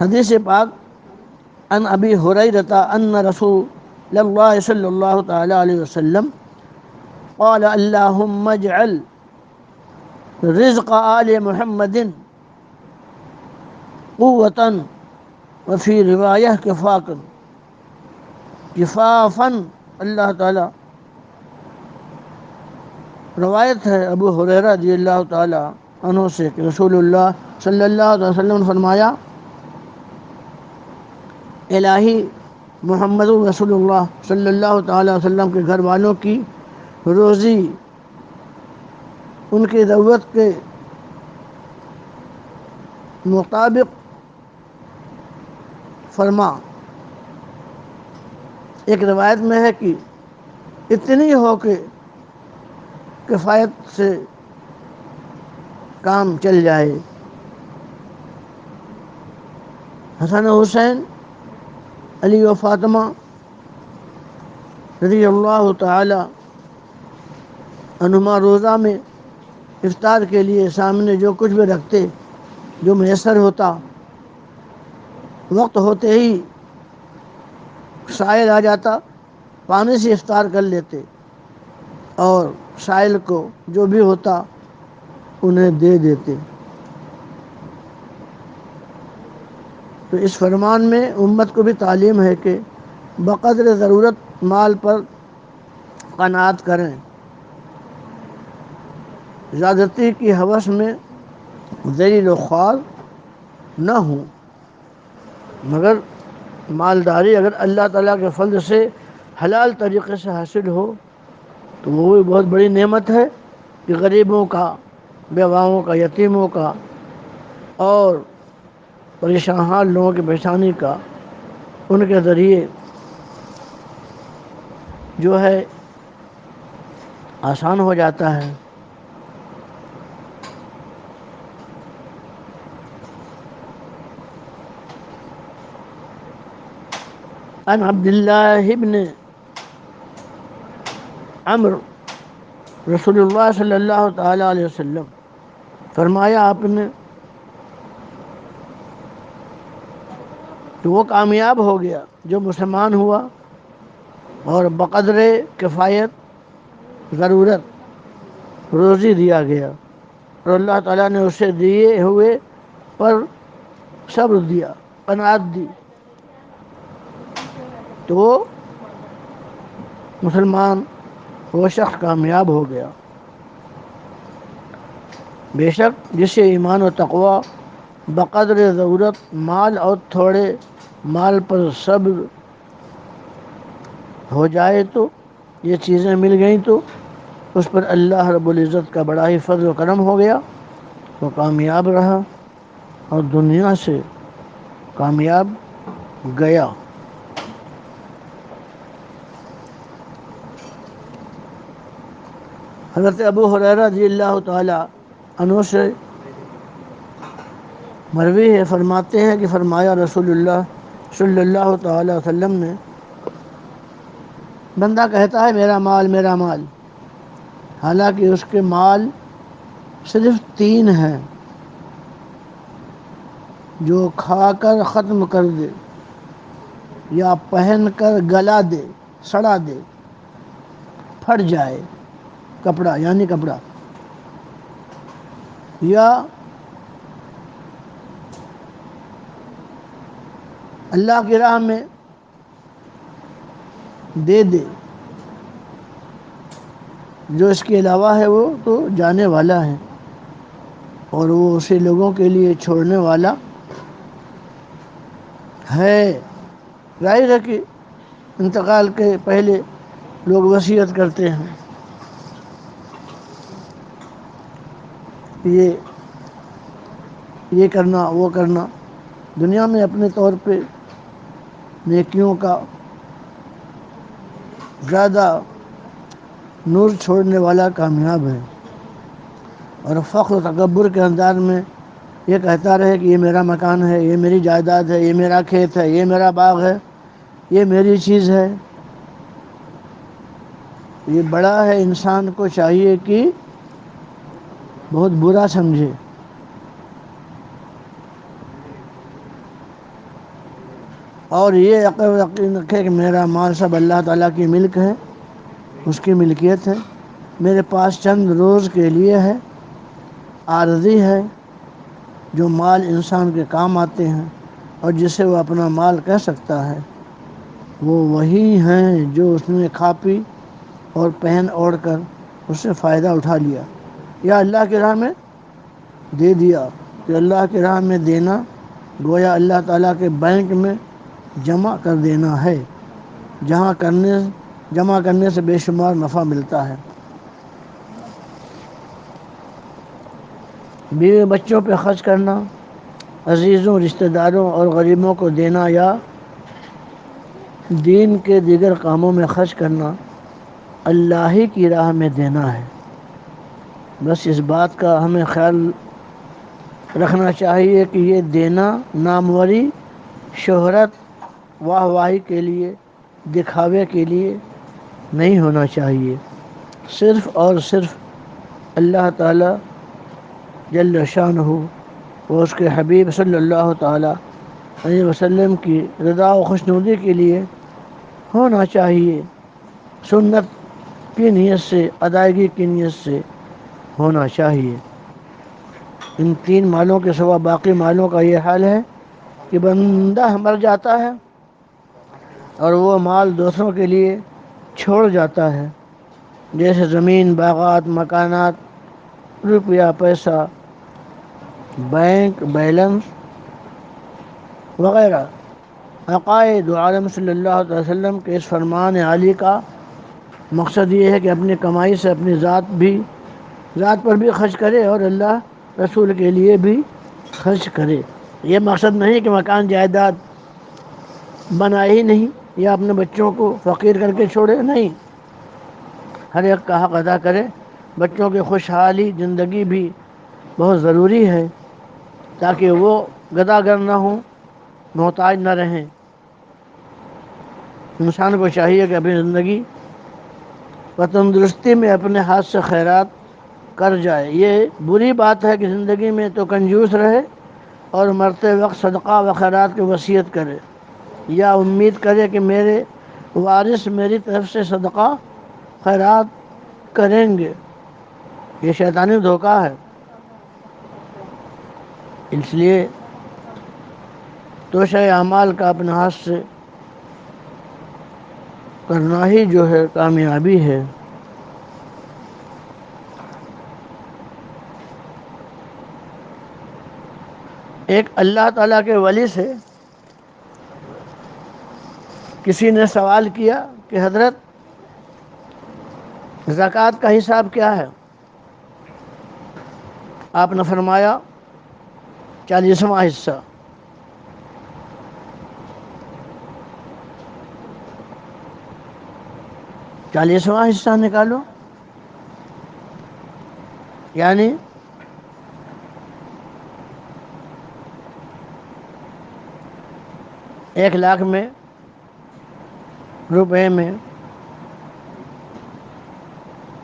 حدیث پاک عن ابی ہریرہ ان رسول اللہ صلی اللہ تعالی علیہ وسلم قال اللهم اجعل رزق آل محمد قوة وفی روایہ کفافا. اللہ تعالی روایت ہے ابو ہریرہ رضی اللہ تعالی عنہ سے کہ رسول اللہ صلی اللہ علیہ وسلم نے فرمایا الہی محمد رسول اللہ صلی اللہ تعالی وسلم کے گھر والوں کی روزی ان کی ضرورت کے مطابق فرما. ایک روایت میں ہے کہ اتنی ہو کہ کفایت سے کام چل جائے. حسن حسین علی و فاطمہ رضی اللہ تعالی عنہما روزہ میں افطار کے لیے سامنے جو کچھ بھی رکھتے جو میسر ہوتا وقت ہوتے ہی سائل آ جاتا پانی سے افطار کر لیتے اور سائل کو جو بھی ہوتا انہیں دے دیتے. تو اس فرمان میں امت کو بھی تعلیم ہے کہ بقدر ضرورت مال پر قناعت کریں، زیادتی کی ہوس میں ذلیل و خوار نہ ہوں. مگر مالداری اگر اللہ تعالیٰ کے فضل سے حلال طریقے سے حاصل ہو تو وہ بھی بہت بڑی نعمت ہے کہ غریبوں کا، بیواؤں کا، یتیموں کا اور پریشان حال لوگوں کی پریشانی کا ان کے ذریعے جو ہے آسان ہو جاتا ہے. عن عبد اللہ بن عمرو رسول اللہ صلی اللہ تعالی علیہ وسلم فرمایا آپ نے کہ وہ کامیاب ہو گیا جو مسلمان ہوا اور بقدر کفایت ضرورت روزی دیا گیا اور اللہ تعالیٰ نے اسے دیے ہوئے پر صبر دیا، قناعت دی، تو وہ مسلمان وہ شخص کامیاب ہو گیا. بے شک جسے ایمان و تقوی بقدر ضرورت مال اور تھوڑے مال پر صبر ہو جائے تو یہ چیزیں مل گئیں تو اس پر اللہ رب العزت کا بڑا ہی فضل و کرم ہو گیا. وہ کامیاب رہا اور دنیا سے کامیاب گیا. حضرت ابو ہریرہ رضی اللہ تعالی عنہ سے مروی ہے، فرماتے ہیں کہ فرمایا رسول اللہ صلی اللہ تعالی وسلم نے بندہ کہتا ہے میرا مال میرا مال، حالانکہ اس کے مال صرف 3 ہیں جو کھا کر ختم کر دے یا پہن کر گلا دے، سڑا دے، پھٹ جائے، کپڑا یعنی کپڑا، یا اللہ کی راہ میں دے دے. جو اس کے علاوہ ہے وہ تو جانے والا ہے اور وہ اسے لوگوں کے لیے چھوڑنے والا ہے. ظاہر ہے کہ انتقال کے پہلے لوگ وصیت کرتے ہیں یہ کرنا وہ کرنا. دنیا میں اپنے طور پہ نیکیوں کا زیادہ نور چھوڑنے والا کامیاب ہے، اور فخر و تکبر کے انداز میں یہ کہتا رہے کہ یہ میرا مکان ہے، یہ میری جائیداد ہے، یہ میرا کھیت ہے، یہ میرا باغ ہے، یہ میری چیز ہے. یہ بڑا ہے، انسان کو چاہیے کہ بہت برا سمجھے. اور یہ یقین رکھے کہ میرا مال سب اللہ تعالیٰ کی ملک ہے، اس کی ملکیت ہے، میرے پاس چند روز کے لیے ہے، عارضی ہے، جو مال انسان کے کام آتے ہیں اور جسے وہ اپنا مال کہہ سکتا ہے، وہ وہی ہیں جو اس نے کھا پی اور پہن اوڑھ کر اس سے فائدہ اٹھا لیا یا اللہ کی راہ میں دے دیا۔ کہ اللہ کی راہ میں دینا گویا اللہ تعالیٰ کے بینک میں جمع کر دینا ہے، جمع کرنے سے بے شمار نفع ملتا ہے۔ بیوی بچوں پہ خرچ کرنا، عزیزوں، رشتہ داروں اور غریبوں کو دینا یا دین کے دیگر کاموں میں خرچ کرنا اللہ ہی کی راہ میں دینا ہے۔ بس اس بات کا ہمیں خیال رکھنا چاہیے کہ یہ دینا ناموری، شہرت، واہ واہی کے لیے، دکھاوے کے لیے نہیں ہونا چاہیے، صرف اور صرف اللہ تعالیٰ جل شانہ اور اس کے حبیب صلی اللہ تعالیٰ علیہ وسلم کی رضا و خوشنودی کے لیے ہونا چاہیے، سنت کی نیت سے، ادائیگی کی نیت سے ہونا چاہیے۔ ان تین مالوں کے سوا باقی مالوں کا یہ حال ہے کہ بندہ مر جاتا ہے اور وہ مال دوسروں کے لیے چھوڑ جاتا ہے، جیسے زمین، باغات، مکانات، روپیہ، پیسہ، بینک بیلنس وغیرہ۔ عقائد عالم صلی اللہ علیہ وسلم کے اس فرمان عالی کا مقصد یہ ہے کہ اپنی کمائی سے اپنی ذات پر بھی خرچ کرے اور اللہ رسول کے لیے بھی خرچ کرے۔ یہ مقصد نہیں کہ مکان جائیداد بنائے ہی نہیں یا اپنے بچوں کو فقیر کر کے چھوڑے، نہیں، ہر ایک کا حق ادا کرے۔ بچوں کی خوشحالی زندگی بھی بہت ضروری ہے تاکہ وہ گداگر نہ ہوں، محتاج نہ رہیں۔ انسان کو چاہیے کہ اپنی زندگی و تندرستی میں اپنے ہاتھ سے خیرات کر جائے۔ یہ بری بات ہے کہ زندگی میں تو کنجوس رہے اور مرتے وقت صدقہ و خیرات کی وصیت کرے یا امید کرے کہ میرے وارث میری طرف سے صدقہ خیرات کریں گے۔ یہ شیطانی دھوکہ ہے۔ اس لیے توشہ اعمال کا اپنے ہاتھ سے کرنا ہی جو ہے کامیابی ہے۔ ایک اللہ تعالیٰ کے ولی سے کسی نے سوال کیا کہ حضرت زکوٰۃ کا حساب کیا ہے؟ آپ نے فرمایا 40واں حصہ۔ 40واں حصہ نکالو، یعنی 1,00,000 میں روپے میں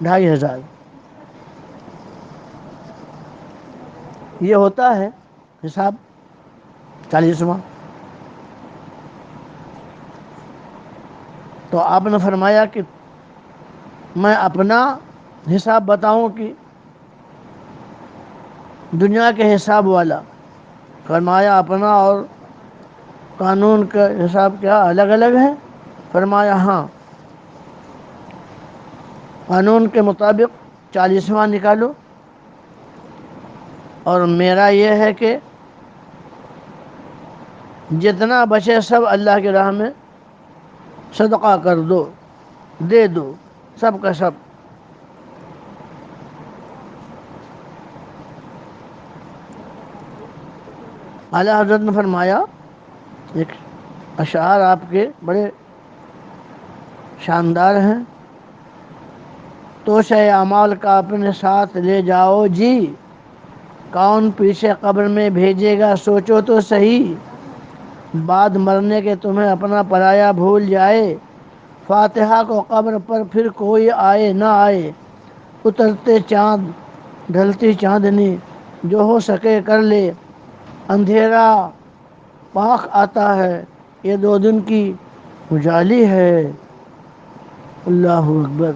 2,500 یہ ہوتا ہے حساب 40واں۔ تو آپ نے فرمایا کہ میں اپنا حساب بتاؤں کہ دنیا کے حساب والا؟ فرمایا اپنا اور قانون کا حساب کیا الگ الگ ہے؟ فرمایا ہاں، قانون کے مطابق 40واں نکالو اور میرا یہ ہے کہ جتنا بچے سب اللہ کی راہ میں صدقہ کر دو، دے دو، سب کا سب۔ اعلیٰ حضرت نے فرمایا، ایک اشعار آپ کے بڑے شاندار ہیں، توشہ اعمال کا اپنے ساتھ لے جاؤ جی، کون پیچھے قبر میں بھیجے گا سوچو تو صحیح، بعد مرنے کے تمہیں اپنا پرایا بھول جائے، فاتحہ کو قبر پر پھر کوئی آئے نہ آئے، اترتے چاند ڈھلتی چاندنی جو ہو سکے کر لے، اندھیرا پاک آتا ہے یہ 2 دن کی اجالی ہے۔ اللہ اکبر۔